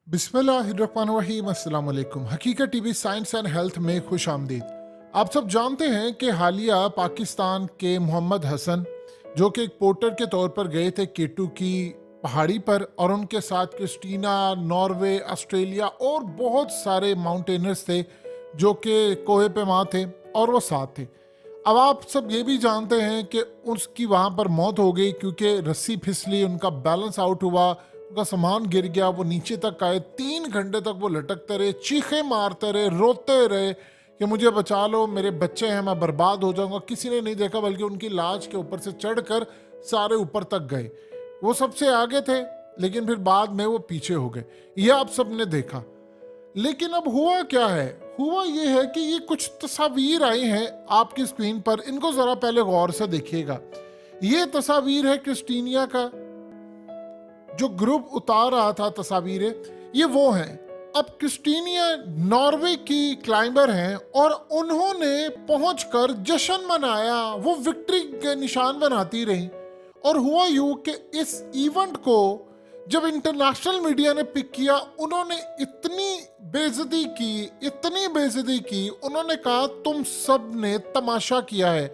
बिस्मिल्लाहिर्रहमानिर्रहीम अस्सलाम वालेकुम। हकीकत टीवी साइंस एंड हेल्थ में खुश आमदीद। आप सब जानते हैं कि हालिया पाकिस्तान के मोहम्मद हसन जो कि एक पोर्टर के तौर पर गए थे केटू की पहाड़ी पर, और उनके साथ क्रिस्टीना, नॉर्वे, ऑस्ट्रेलिया और बहुत सारे माउंटेनर्स थे जो कि कोहे पे वहाँ थे और वो साथ थे। अब आप सब ये भी जानते हैं कि उसकी वहाँ पर मौत हो गई क्योंकि रस्सी फिसली, उनका बैलेंस आउट हुआ, उनका सामान गिर गया, वो नीचे तक आए। 3 घंटे तक वो लटकते रहे, चीखें मारते रहे, रोते रहे कि मुझे बचा लो, मेरे बच्चे हैं, मैं बर्बाद हो जाऊंगा। किसी ने नहीं देखा, बल्कि उनकी लाश के ऊपर से चढ़कर सारे ऊपर तक गए। वो सबसे आगे थे, लेकिन फिर बाद में वो पीछे हो गए। ये आप सबने देखा। लेकिन अब हुआ क्या है? हुआ ये है कि ये कुछ तस्वीर आई हैं आपकी स्क्रीन पर, इनको जरा पहले गौर से देखिएगा। ये तस्वीर है क्रिस्टीनिया का, जो ग्रुप उतार रहा था तस्वीरें, ये वो हैं। अब क्रिस्टीनिया नॉर्वे की क्लाइंबर हैं और उन्होंने पहुंचकर जश्न मनाया, वो विक्ट्री के निशान बनाती रही। और हुआ यूं कि इस इवेंट को जब इंटरनेशनल मीडिया ने पिक किया, उन्होंने इतनी बेइज्जती की, इतनी बेइज्जती की। उन्होंने कहा तुम सब ने तमाशा किया है।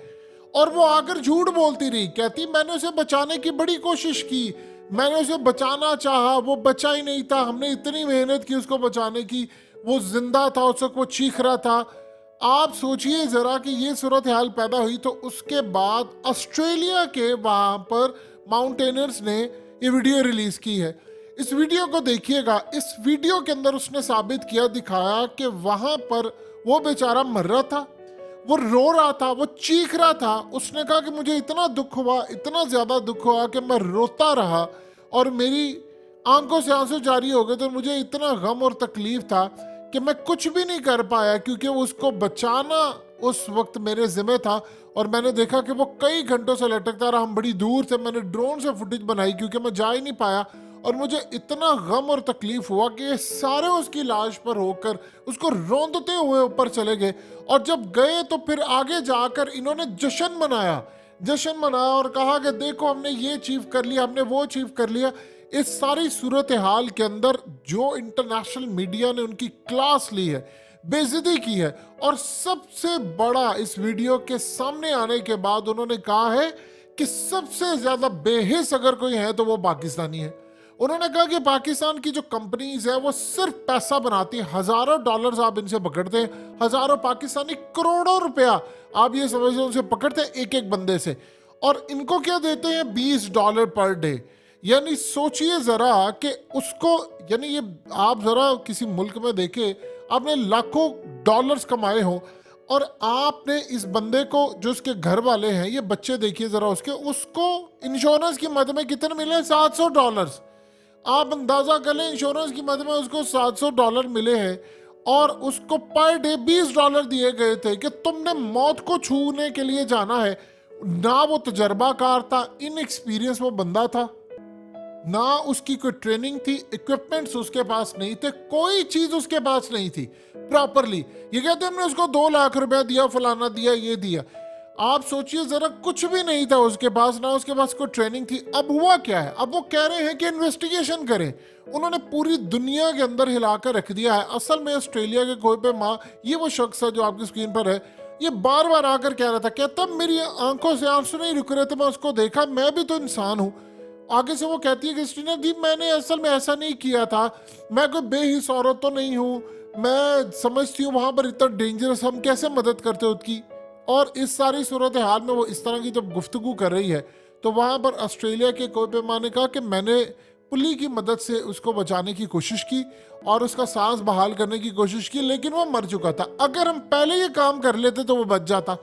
और वो आकर झूठ बोलती रही, कहती मैंने उसे बचाने की बड़ी कोशिश की, मैंने उसे बचाना चाहा, वो बचा ही नहीं था, हमने इतनी मेहनत की उसको बचाने की, वो जिंदा था, उस वक्त वो चीख रहा था। आप सोचिए जरा कि ये सूरत हाल पैदा हुई। तो उसके बाद ऑस्ट्रेलिया के वहां पर माउंटेनर्स ने ये वीडियो रिलीज की है। इस वीडियो को देखिएगा। इस वीडियो के अंदर उसने साबित किया, दिखाया कि वहां पर वो बेचारा मर रहा था, वो रो रहा था, वो चीख रहा था। उसने कहा कि मुझे इतना दुख हुआ, इतना ज्यादा दुख हुआ कि मैं रोता रहा और मेरी आंखों से आंसू जारी हो गए। तो मुझे इतना गम और तकलीफ था कि मैं कुछ भी नहीं कर पाया, क्योंकि उसको बचाना उस वक्त मेरे जिम्मे था। और मैंने देखा कि वो कई घंटों से लटकता रहा। हम बड़ी दूर से, मैंने ड्रोन से फुटेज बनाई क्योंकि मैं जा ही नहीं पाया। और मुझे इतना गम और तकलीफ हुआ कि ये सारे उसकी लाश पर होकर उसको रौंदते हुए ऊपर चले गए। और जब गए तो फिर आगे जाकर इन्होंने जश्न मनाया, जश्न मनाया और कहा कि देखो हमने ये अचीव कर लिया, हमने वो अचीव कर लिया। इस सारी सूरत हाल के अंदर जो इंटरनेशनल मीडिया ने उनकी क्लास ली है, बेइज्जती की है। और सबसे बड़ा, इस वीडियो के सामने आने के बाद उन्होंने कहा है कि सबसे ज्यादा बेहिस अगर कोई है तो वो पाकिस्तानी है। उन्होंने कहा कि पाकिस्तान की जो कंपनीज है वो सिर्फ पैसा बनाती है, हजारों डॉलर्स आप इनसे पकड़ते हैं, हजारों पाकिस्तानी, करोड़ों रुपया आप ये समझते उनसे पकड़ते हैं एक एक बंदे से। और इनको क्या देते हैं? $20 पर डे। यानी सोचिए जरा कि उसको, यानी ये आप जरा किसी मुल्क में देखे, आपने लाखों डॉलर्स कमाए हो और आपने इस बंदे को, जो उसके घर वाले हैं, ये बच्चे देखिए जरा उसके, उसको इंश्योरेंस की मद में कितने मिले? $700। आप अंदाजा कर लें, इंश्योरेंस की मद में उसको $700 मिले हैं। और उसको पर डे $20 दिए गए थे कि तुमने मौत को छूने के लिए जाना है। ना वो तजर्बाकार था, इन एक्सपीरियंस वो बंदा था, ना उसकी कोई ट्रेनिंग थी, इक्विपमेंट्स उसके पास नहीं थे, कोई चीज उसके पास नहीं थी प्रॉपरली। ये कहते हमने उसको 2 लाख रुपया दिया, फलाना दिया, ये दिया। आप सोचिए जरा, कुछ भी नहीं था उसके पास, ना उसके पास कोई ट्रेनिंग थी। अब हुआ क्या है? अब वो कह रहे हैं कि इन्वेस्टिगेशन करें। उन्होंने पूरी दुनिया के अंदर हिलाकर रख दिया है। असल में ऑस्ट्रेलिया के कोई पे माँ, ये वो शख्स है जो आपकी स्क्रीन पर है, ये बार बार आकर कह रहा था, कहता मेरी आंखों से आंसू नहीं रुक रहे थे, मैं उसको देखा, मैं भी तो इंसान हूँ। आगे से वो कहती है क्रिस्टीना दी मैंने असल में ऐसा नहीं किया था, मैं कोई बेहिस औरत तो नहीं हूँ, मैं समझती हूँ वहां पर इतना डेंजरस, हम कैसे मदद करते उसकी। और इस सारी सूरत हाल में वो इस तरह की जब गुफ्तगू कर रही है, तो वहां पर ऑस्ट्रेलिया के कोई पैमा ने कहा कि मैंने पुली की मदद से उसको बचाने की कोशिश की और उसका सांस बहाल करने की कोशिश की, लेकिन वो मर चुका था। अगर हम पहले ये काम कर लेते तो वो बच जाता।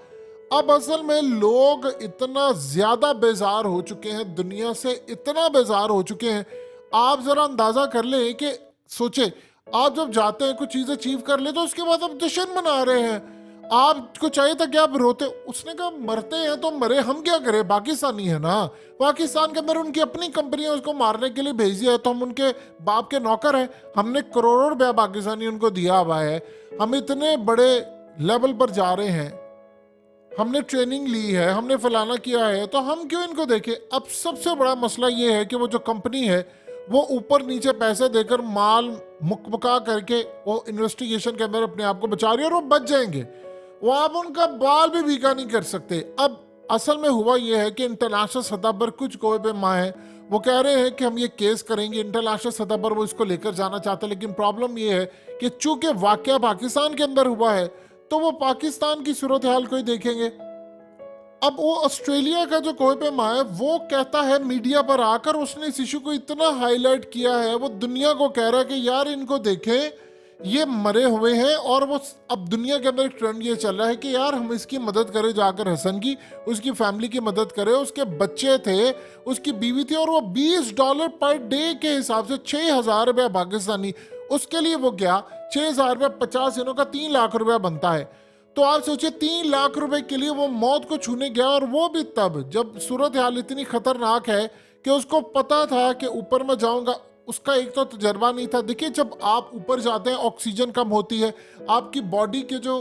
अब असल में लोग इतना ज्यादा बेजार हो चुके हैं, दुनिया से इतना बेजार हो चुके हैं। आप जरा अंदाजा कर लें कि सोचे, आप जब जाते हैं कुछ चीज अचीव कर ले तो उसके बाद आप जश्न मना रहे हैं। आपको चाहिए था कि आप रोते। उसने कहा मरते हैं तो मरे, हम क्या करें, पाकिस्तानी है ना। पाकिस्तान के अंदर उनकी अपनी कंपनियां उसको मारने के लिए भेजी है, तो हम उनके बाप के नौकर हैं। हमने करोड़ों रुपया पाकिस्तानी उनको दिया हुआ है, हम इतने बड़े लेवल पर जा रहे हैं, हमने ट्रेनिंग ली है, हमने फलाना किया है, तो हम क्यों इनको देखें। अब सबसे बड़ा मसला ये है कि वो जो कंपनी है वो ऊपर नीचे पैसे देकर माल मुकबका करके वो इन्वेस्टिगेशन के अंदर अपने आप को बचा रही है और वो बच जाएंगे। वो आप उनका बाल भी बीका नहीं कर सकते। अब असल में हुआ ये है कि इंटरनेशनल सतह पर कुछ कोई पे माँ है, वो कह रहे हैं कि हम ये केस करेंगे। इंटरनेशनल सतह पर वो इसको लेकर जाना चाहते हैं, लेकिन प्रॉब्लम ये है कि चूंकि वाकया पाकिस्तान के अंदर हुआ है तो वो पाकिस्तान की सूरत हाल को ही देखेंगे। अब वो ऑस्ट्रेलिया का जो कोई पे माँ है वो कहता है मीडिया पर आकर, उसने इस इशू को इतना हाईलाइट किया है, वो दुनिया को कह रहा है कि यार इनको देखें, ये मरे हुए हैं। और वो अब दुनिया के अंदर एक ट्रेंड ये चल रहा है कि यार हम इसकी मदद करें जाकर, हसन की, उसकी फैमिली की मदद करें। उसके बच्चे थे, उसकी बीवी थी, और वो $20 पर डे के हिसाब से 6,000 रुपया पाकिस्तानी, उसके लिए वो गया। 6,000 रुपया 50 दिनों का 3 लाख रुपया बनता है। तो आप सोचिए 3 लाख रुपए के लिए वो मौत को छूने गया, और वो भी तब जब सूरत हाल इतनी खतरनाक है कि उसको पता था कि ऊपर मैं जाऊंगा। उसका एक तो तजर्बा नहीं था। देखिए जब आप ऊपर जाते हैं ऑक्सीजन कम होती है, आपकी बॉडी के जो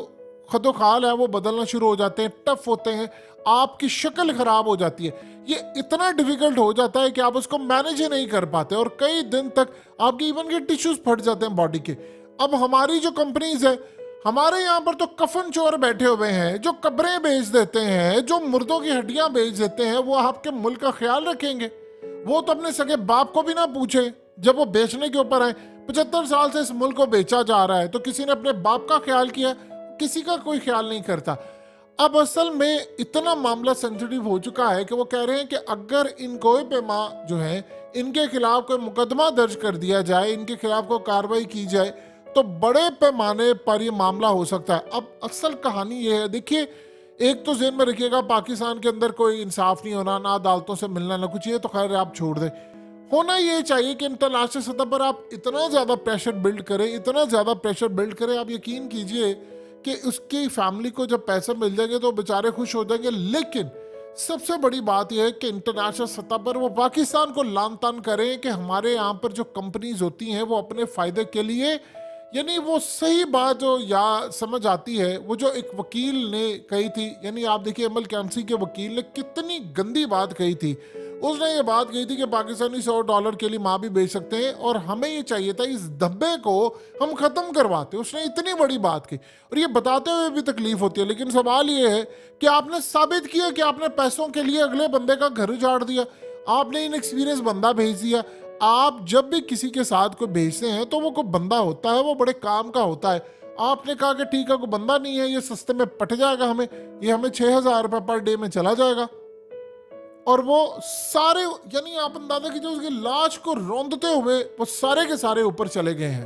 खदोखाल है वो बदलना शुरू हो जाते हैं, टफ होते हैं, आपकी शक्ल खराब हो जाती है। ये इतना डिफिकल्ट हो जाता है कि आप उसको मैनेज ही नहीं कर पाते, और कई दिन तक आपके इवन के टिश्यूज फट जाते हैं बॉडी के। अब हमारी जो कंपनीज है, हमारे यहाँ पर तो कफन चोर बैठे हुए हैं जो कब्रें बेच देते हैं, जो मुर्दों की हड्डियां बेच देते हैं। वो आपके मुल्क का ख्याल रखेंगे? वो तो अपने सगे बाप को भी ना पूछे जब वो बेचने के ऊपर आए। 75 साल से इस मुल्क को बेचा जा रहा है, तो किसी ने अपने बाप का ख्याल किया? किसी का कोई ख्याल नहीं करता। अब असल में इतना मामला सेंसिटिव हो चुका है कि वो कह रहे हैं कि अगर इन कोई पेमा जो है इनके खिलाफ कोई मुकदमा दर्ज कर दिया जाए, इनके खिलाफ कोई कार्रवाई की जाए, तो बड़े पैमाने पर ये मामला हो सकता है। अब असल कहानी ये है, देखिए एक तो ज़हन में रखिएगा, पाकिस्तान के अंदर कोई इंसाफ नहीं होना, ना अदालतों से मिलना ना कुछ, ये तो खैर आप छोड़ दें। होना ये चाहिए कि इंटरनेशनल सतह पर आप इतना ज़्यादा प्रेशर बिल्ड करें, इतना ज़्यादा प्रेशर बिल्ड करें, आप यकीन कीजिए कि उसकी फैमिली को जब पैसे मिल जाएंगे तो बेचारे खुश हो जाएंगे। लेकिन सबसे बड़ी बात यह है कि इंटरनेशनल सतह पर वो पाकिस्तान को लान तान करें कि हमारे यहाँ पर जो कंपनीज होती हैं वो अपने फ़ायदे के लिए, यानी वो सही बात जो या समझ आती है, वो जो एक वकील ने कही थी, यानी आप देखिए एमएल कैंसी के वकील ने कितनी गंदी बात कही थी। उसने ये बात कही थी कि पाकिस्तानी $100 के लिए माँ भी बेच सकते हैं, और हमें ये चाहिए था इस धब्बे को हम ख़त्म करवाते। उसने इतनी बड़ी बात की, और ये बताते हुए भी तकलीफ होती है। लेकिन सवाल ये है कि आपने साबित किया कि आपने पैसों के लिए अगले बंदे का घर उजाड़ दिया, आपने इनएक्सपीरियंस बंदा भेज दिया। आप जब भी किसी के साथ कोई भेजते हैं तो वो कोई बंदा होता है, वो बड़े काम का होता है। आपने कहा कि ठीक है कोई बंदा नहीं है, ये सस्ते में पट जाएगा, हमें ये हमें 6,000 रुपये पर डे में चला जाएगा। और वो सारे, यानी आप अंदाजा कीजिए उसकी लाश को रौंदते हुए वो सारे के सारे ऊपर चले गए हैं।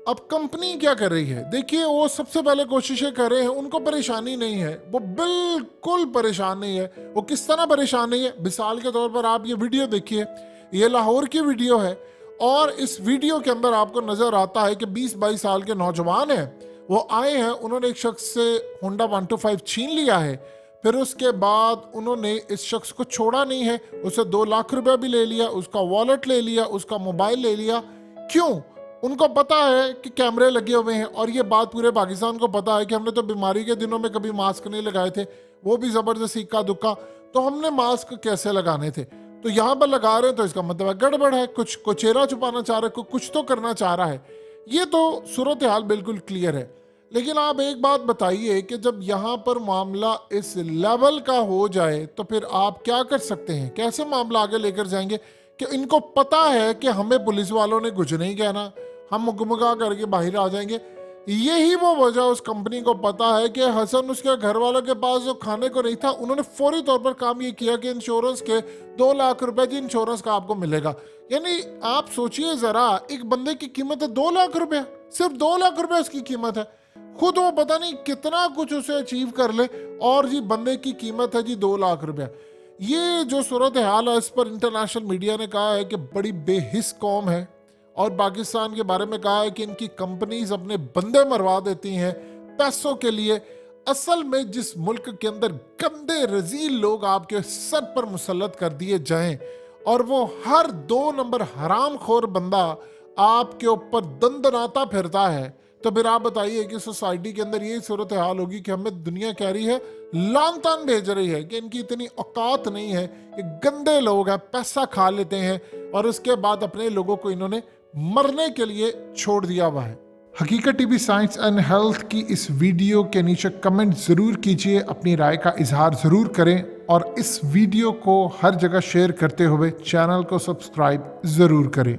अब कंपनी क्या कर रही है? देखिए वो सबसे पहले कोशिशें कर रहे हैं, उनको परेशानी नहीं है, वो बिल्कुल परेशान नहीं है। वो किस तरह परेशान नहीं है? मिसाल के तौर पर आप ये वीडियो देखिए, ये लाहौर की वीडियो है, और इस वीडियो के अंदर आपको नजर आता है कि 20-22 साल के नौजवान हैं, वो आए हैं, उन्होंने एक शख्स से होंडा 125 छीन लिया है। फिर उसके बाद उन्होंने इस शख्स को छोड़ा नहीं है, उसे 2 लाख रुपया भी ले लिया, उसका वॉलेट ले लिया, उसका मोबाइल ले लिया। क्यों? उनको पता है कि कैमरे लगे हुए हैं, और ये बात पूरे पाकिस्तान को पता है कि हमने तो बीमारी के दिनों में कभी मास्क नहीं लगाए थे, वो भी ज़बरदस्ती इक्का दुक्का, तो हमने मास्क कैसे लगाने थे? तो यहाँ पर लगा रहे हैं, तो इसका मतलब है गड़बड़ है, कुछ को चेहरा छुपाना चाह रहा है, कुछ तो करना चाह रहा है। ये तो सूरत हाल बिल्कुल क्लियर है। लेकिन आप एक बात बताइए कि जब यहाँ पर मामला इस लेवल का हो जाए तो फिर आप क्या कर सकते हैं? कैसे मामला आगे लेकर जाएंगे? कि इनको पता है कि हमें पुलिस वालों ने कुछ नहीं कहना, हम मुकमुका करके बाहर आ जाएंगे। यही वो वजह उस कंपनी को पता है कि हसन उसके घर वालों के पास जो खाने को नहीं था, उन्होंने फौरी तौर पर काम ये किया कि इंश्योरेंस के 2 लाख रुपए जी इंश्योरेंस का आपको मिलेगा। यानी आप सोचिए जरा, एक बंदे की कीमत है 2 लाख रुपया, सिर्फ 2 लाख रुपया उसकी कीमत है। खुद वो पता नहीं कितना कुछ उसे अचीव कर ले, और जी बंदे की कीमत है जी 2 लाख रुपया। ये जो सूरत हाल है, इस पर इंटरनेशनल मीडिया ने कहा है कि बड़ी बेहिस कौम है, और पाकिस्तान के बारे में कहा है कि इनकी कंपनीज अपने बंदे मरवा देती हैं पैसों के लिए। असल में जिस मुल्क के अंदर गंदे रजील लोग आपके सर पर मुसल्लत कर दिए जाएं, और वो हर 2 नंबर हरामखोर बंदा आपके ऊपर दंदनाता फिरता है, तो फिर आप बताइए कि सोसाइटी के अंदर यही सूरत हाल होगी कि हमें दुनिया कह रही है, लान तान भेज रही है कि इनकी इतनी औकात नहीं है, ये गंदे लोग हैं, पैसा खा लेते हैं, और उसके बाद अपने लोगों को इन्होंने मरने के लिए छोड़ दिया हुआ है। हकीकत टीवी साइंस एंड हेल्थ की इस वीडियो के नीचे कमेंट ज़रूर कीजिए, अपनी राय का इजहार ज़रूर करें, और इस वीडियो को हर जगह शेयर करते हुए चैनल को सब्सक्राइब ज़रूर करें।